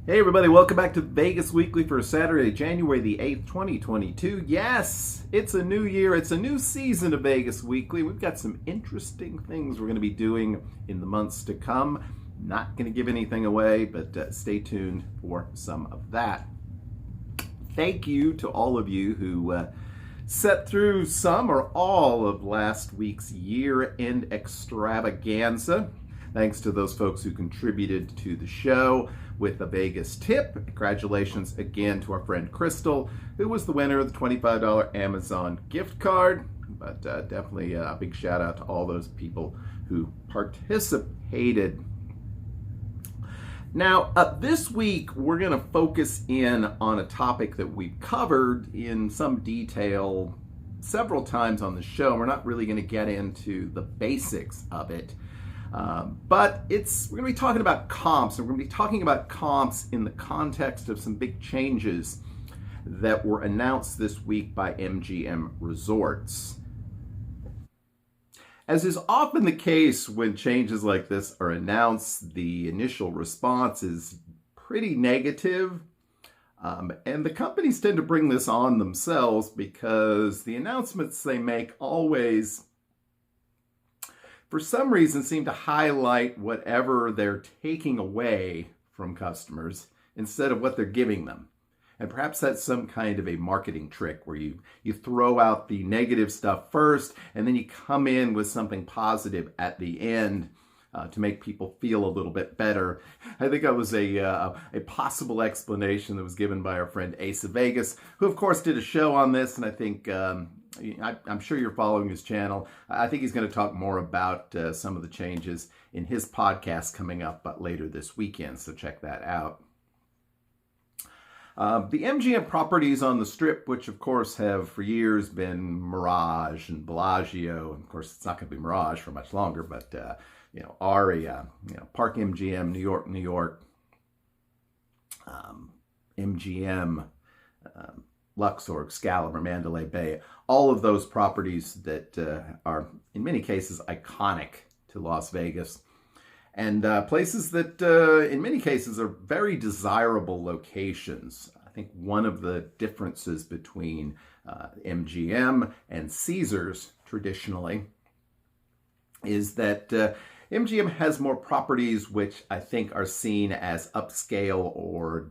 Hey everybody, welcome back to Vegas Weekly for Saturday, January the 8th, 2022. Yes, it's a new year, it's a new season of Vegas Weekly. We've got some interesting things we're going to be doing in the months to come. Not going to give anything away, but stay tuned for some of that. Thank you to all of you who sat through some or all of last week's year-end extravaganza. Thanks to those folks who contributed to the show with a Vegas tip. Congratulations again to our friend Crystal, who was the winner of the $25 Amazon gift card. But definitely a big shout out to all those people who participated. Now, this week we're going to focus in on a topic that we've covered in some detail several times on the show. We're not really going to get into the basics of it. But we're going to be talking about comps, and we're going to be talking about comps in the context of some big changes that were announced this week by MGM Resorts. As is often the case when changes like this are announced, the initial response is pretty negative. And the companies tend to bring this on themselves because the announcements they make always, for some reason, seem to highlight whatever they're taking away from customers instead of what they're giving them. And perhaps that's some kind of a marketing trick where you throw out the negative stuff first and then you come in with something positive at the end to make people feel a little bit better. I think that was a possible explanation that was given by our friend Ace of Vegas, who of course did a show on this, and I think I'm sure you're following his channel. I think he's going to talk more about some of the changes in his podcast coming up later this weekend, so check that out. The MGM properties on the Strip, which of course have for years been Mirage and Bellagio, and of course it's not going to be Mirage for much longer, but Aria, Park MGM, New York, MGM, Luxor, Excalibur, Mandalay Bay, all of those properties that are in many cases iconic to Las Vegas, and places that in many cases are very desirable locations. I think one of the differences between MGM and Caesars traditionally is that MGM has more properties which I think are seen as upscale or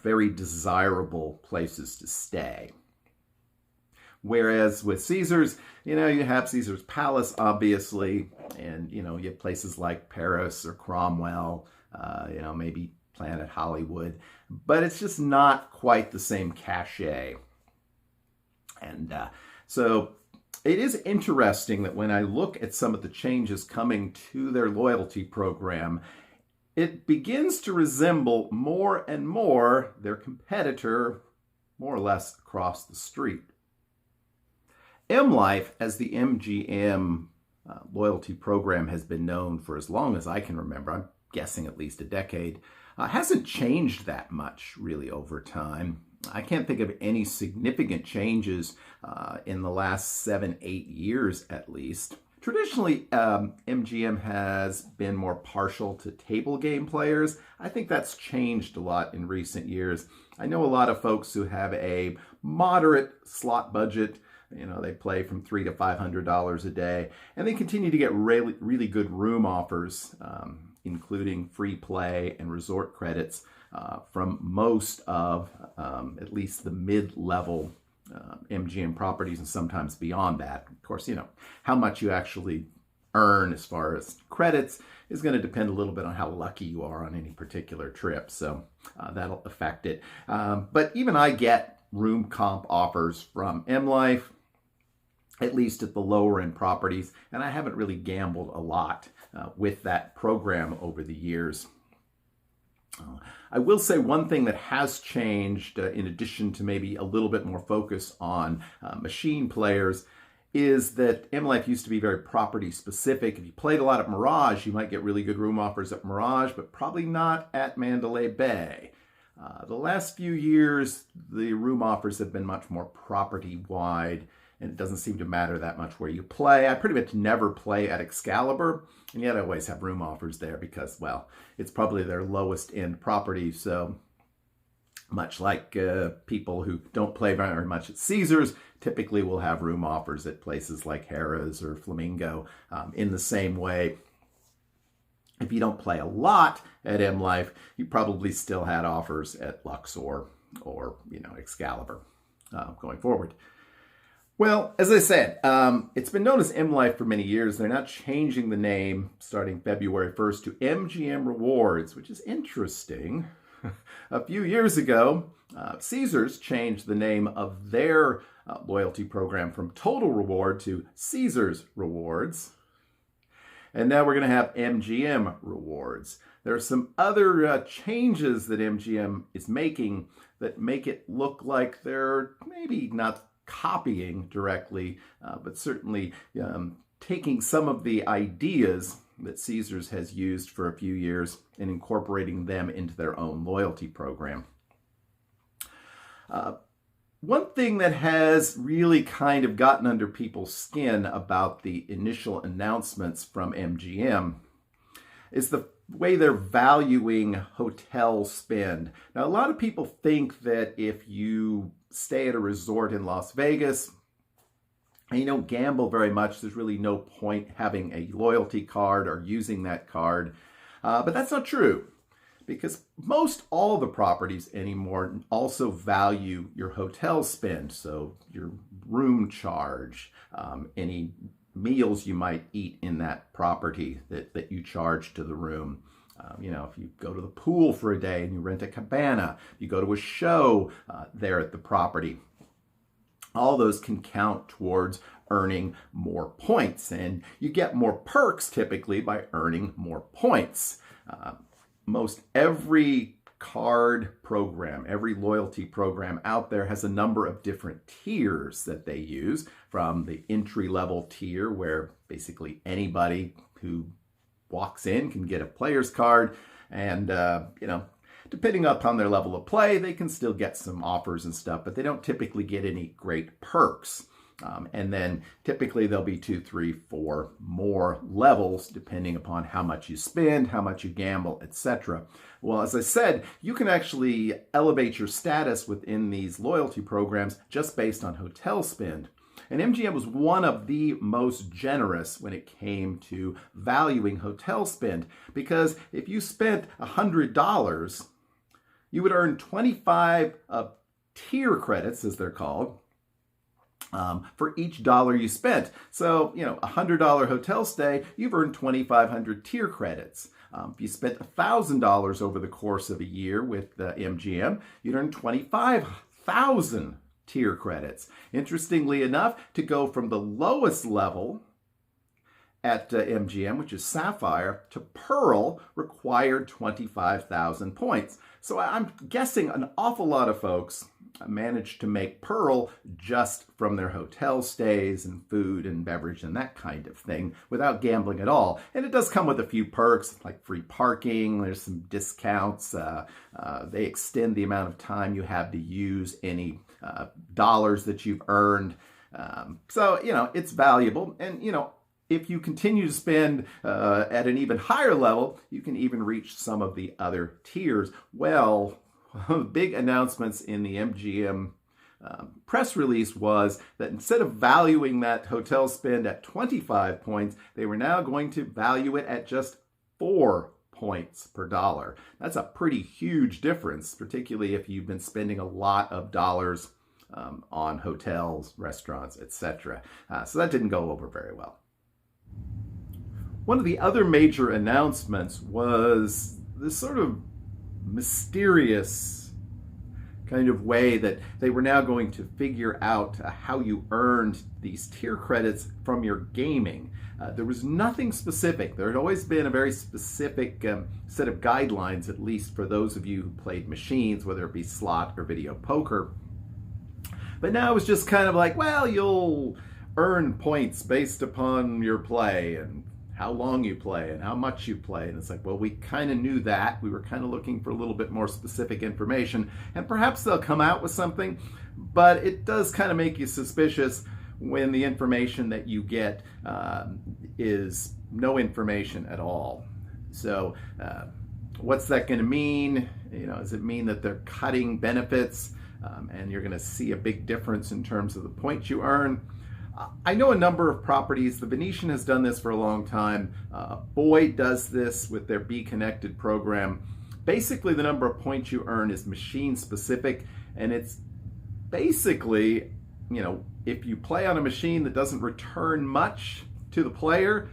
very desirable places to stay. Whereas with Caesars, you have Caesars Palace, obviously, and, you have places like Paris or Cromwell, maybe Planet Hollywood, but it's just not quite the same cachet. And so it is interesting that when I look at some of the changes coming to their loyalty program, it begins to resemble more and more their competitor, more or less across the street. M Life, as the MGM loyalty program has been known for as long as I can remember, I'm guessing at least a decade, hasn't changed that much really over time. I can't think of any significant changes in the last 7-8 years at least. Traditionally, MGM has been more partial to table game players. I think that's changed a lot in recent years. I know a lot of folks who have a moderate slot budget. They play from $300 to $500 a day, and they continue to get really, really good room offers, including free play and resort credits from most of at least the mid-level MGM properties, and sometimes beyond that. Of course, how much you actually earn as far as credits is going to depend a little bit on how lucky you are on any particular trip, so that'll affect it. But even I get room comp offers from M Life, at least at the lower end properties, and I haven't really gambled a lot with that program over the years. I will say one thing that has changed, in addition to maybe a little bit more focus on machine players, is that M Life used to be very property specific. If you played a lot at Mirage, you might get really good room offers at Mirage, but probably not at Mandalay Bay. The last few years, the room offers have been much more property wide, and it doesn't seem to matter that much where you play. I pretty much never play at Excalibur, and yet I always have room offers there because, well, it's probably their lowest end property, so much like people who don't play very much at Caesars typically will have room offers at places like Harrah's or Flamingo. In the same way, if you don't play a lot at M Life, you probably still had offers at Luxor or Excalibur going forward. Well, as I said, it's been known as M Life for many years. They're now changing the name starting February 1st to MGM Rewards, which is interesting. A few years ago, Caesars changed the name of their loyalty program from Total Reward to Caesars Rewards. And now we're going to have MGM Rewards. There are some other changes that MGM is making that make it look like they're maybe not copying directly, but certainly taking some of the ideas that Caesars has used for a few years and incorporating them into their own loyalty program. One thing that has really kind of gotten under people's skin about the initial announcements from MGM is the way they're valuing hotel spend. Now, a lot of people think that if you stay at a resort in Las Vegas and you don't gamble very much, there's really no point having a loyalty card or using that card. But that's not true, because most all the properties anymore also value your hotel spend. So your room charge, any meals you might eat in that property that you charge to the room. If you go to the pool for a day and you rent a cabana, you go to a show there at the property, all those can count towards earning more points. And you get more perks typically by earning more points. Most every card program, every loyalty program out there has a number of different tiers that they use, from the entry-level tier where basically anybody who walks in can get a player's card, and depending upon their level of play, they can still get some offers and stuff, but they don't typically get any great perks. And then typically there'll be 2, 3, 4 more levels depending upon how much you spend, how much you gamble, etc. Well, as I said, you can actually elevate your status within these loyalty programs just based on hotel spend. And MGM was one of the most generous when it came to valuing hotel spend, because if you spent $100, you would earn 25 tier credits, as they're called, for each dollar you spent. So, a $100 hotel stay, you've earned 2,500 tier credits. If you spent $1,000 over the course of a year with MGM, you'd earn 25,000 tier credits. Interestingly enough, to go from the lowest level at MGM, which is Sapphire, to Pearl required 25,000 points. So I'm guessing an awful lot of folks managed to make Pearl just from their hotel stays and food and beverage and that kind of thing without gambling at all. And it does come with a few perks like free parking, there's some discounts, they extend the amount of time you have to use any dollars that you've earned. So, it's valuable. And, if you continue to spend at an even higher level, you can even reach some of the other tiers. Well, big announcements in the MGM press release was that instead of valuing that hotel spend at 25 points, they were now going to value it at just 4 points per dollar. That's a pretty huge difference, particularly if you've been spending a lot of dollars on hotels, restaurants, etc. So that didn't go over very well. One of the other major announcements was this sort of mysterious kind of way that they were now going to figure out how you earned these tier credits from your gaming. There was nothing specific. There had always been a very specific set of guidelines, at least for those of you who played machines, whether it be slot or video poker. But now it was just kind of like, well, you'll earn points based upon your play and how long you play and how much you play. And it's like, well, we kind of knew that. We were kind of looking for a little bit more specific information, and perhaps they'll come out with something, but it does kind of make you suspicious. when the information that you get is no information at all. So what's that going to mean? Does it mean that they're cutting benefits and you're going to see a big difference in terms of the points you earn? I know a number of properties. The Venetian has done this for a long time. Boyd does this with their Be Connected program. Basically, the number of points you earn is machine specific, and it's basically, if you play on a machine that doesn't return much to the player,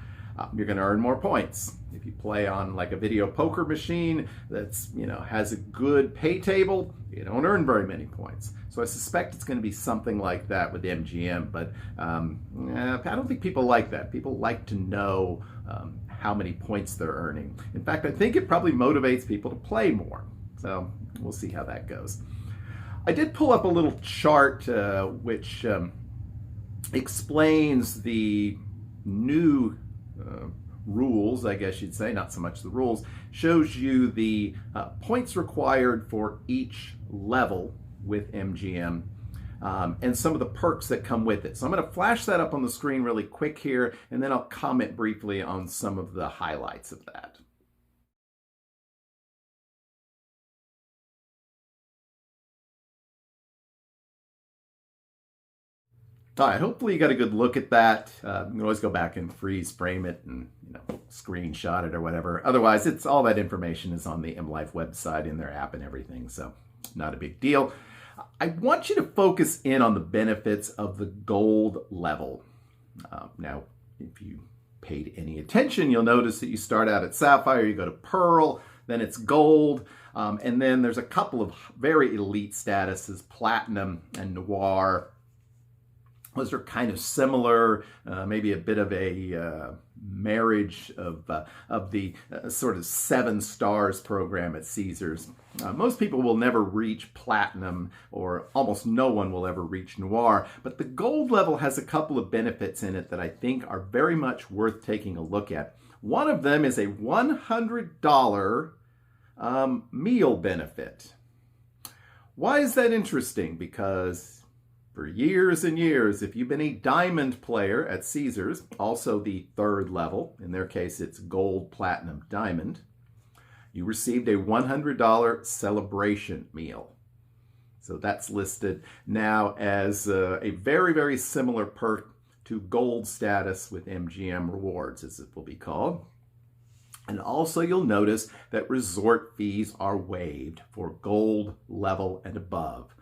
you're going to earn more points. If you play on like a video poker machine that's, has a good pay table, you don't earn very many points. So I suspect it's going to be something like that with MGM, but I don't think people like that. People like to know how many points they're earning. In fact, I think it probably motivates people to play more. So we'll see how that goes. I did pull up a little chart which explains the new rules, I guess you'd say, not so much the rules, shows you the points required for each level with MGM and some of the perks that come with it. So I'm going to flash that up on the screen really quick here, and then I'll comment briefly on some of the highlights of that. All right, hopefully you got a good look at that. You can always go back and freeze frame it and screenshot it or whatever. Otherwise, it's all that information is on the MLife website in their app and everything, so not a big deal. I want you to focus in on the benefits of the gold level. Now, if you paid any attention, you'll notice that you start out at Sapphire, you go to Pearl, then it's Gold, and then there's a couple of very elite statuses, Platinum and Noir. Those are kind of similar, maybe a bit of a marriage of the sort of 7 stars program at Caesars. Most people will never reach Platinum, or almost no one will ever reach Noir, but the Gold level has a couple of benefits in it that I think are very much worth taking a look at. One of them is a $100 meal benefit. Why is that interesting? Because for years and years, if you've been a diamond player at Caesars, also the 3rd level, in their case it's Gold, Platinum, Diamond, you received a $100 celebration meal. So that's listed now as a very, very similar perk to Gold status with MGM Rewards, as it will be called. And also you'll notice that resort fees are waived for Gold level and above.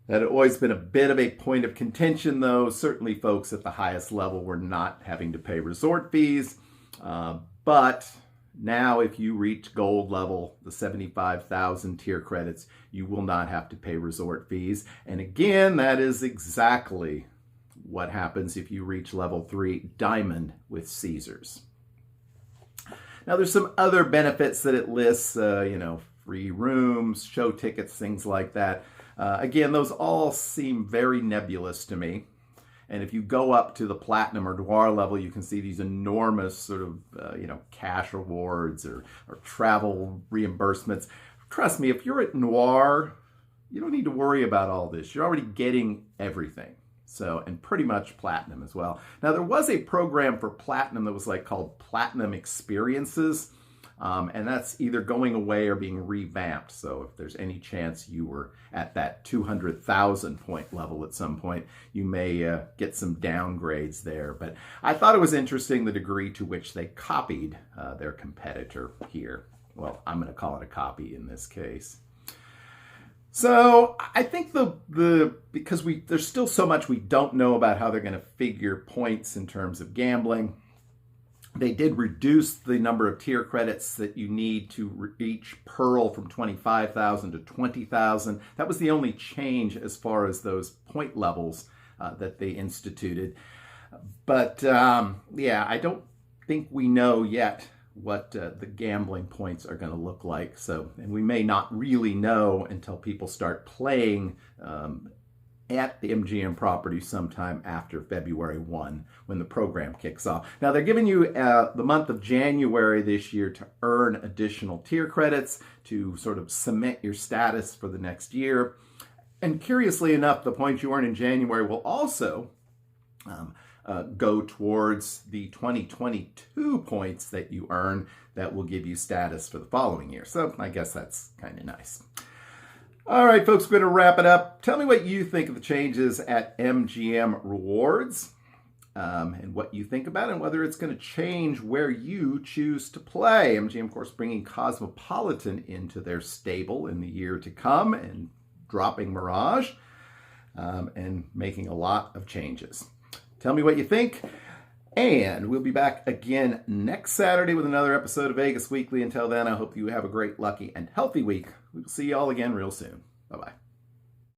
That had always been a bit of a point of contention, though. Certainly folks at the highest level were not having to pay resort fees. But now if you reach Gold level, the 75,000 tier credits, you will not have to pay resort fees. And again, that is exactly what happens if you reach level 3 Diamond with Caesars. Now there's some other benefits that it lists, free rooms, show tickets, things like that. Again, those all seem very nebulous to me. And if you go up to the Platinum or Noir level, you can see these enormous sort of, cash rewards or travel reimbursements. Trust me, if you're at Noir, you don't need to worry about all this. You're already getting everything. So, and pretty much Platinum as well. Now, there was a program for Platinum that was called Platinum Experiences. And that's either going away or being revamped. So if there's any chance you were at that 200,000 point level at some point, you may get some downgrades there. But I thought it was interesting the degree to which they copied their competitor here. Well, I'm going to call it a copy in this case. So I think because there's still so much we don't know about how they're going to figure points in terms of gambling. They did reduce the number of tier credits that you need to reach Pearl from 25,000 to 20,000. That was the only change as far as those point levels that they instituted. But yeah, I don't think we know yet what the gambling points are going to look like. So, and we may not really know until people start playing at the MGM property sometime after February 1 when the program kicks off. Now they're giving you the month of January this year to earn additional tier credits to sort of cement your status for the next year. And curiously enough, the points you earn in January will also go towards the 2022 points that you earn that will give you status for the following year. So I guess that's kind of nice. All right, folks, we're going to wrap it up. Tell me what you think of the changes at MGM Rewards and what you think about it and whether it's going to change where you choose to play. MGM, of course, bringing Cosmopolitan into their stable in the year to come and dropping Mirage and making a lot of changes. Tell me what you think, and we'll be back again next Saturday with another episode of Vegas Weekly. Until then, I hope you have a great, lucky, and healthy week. We will see you all again real soon. Bye-bye.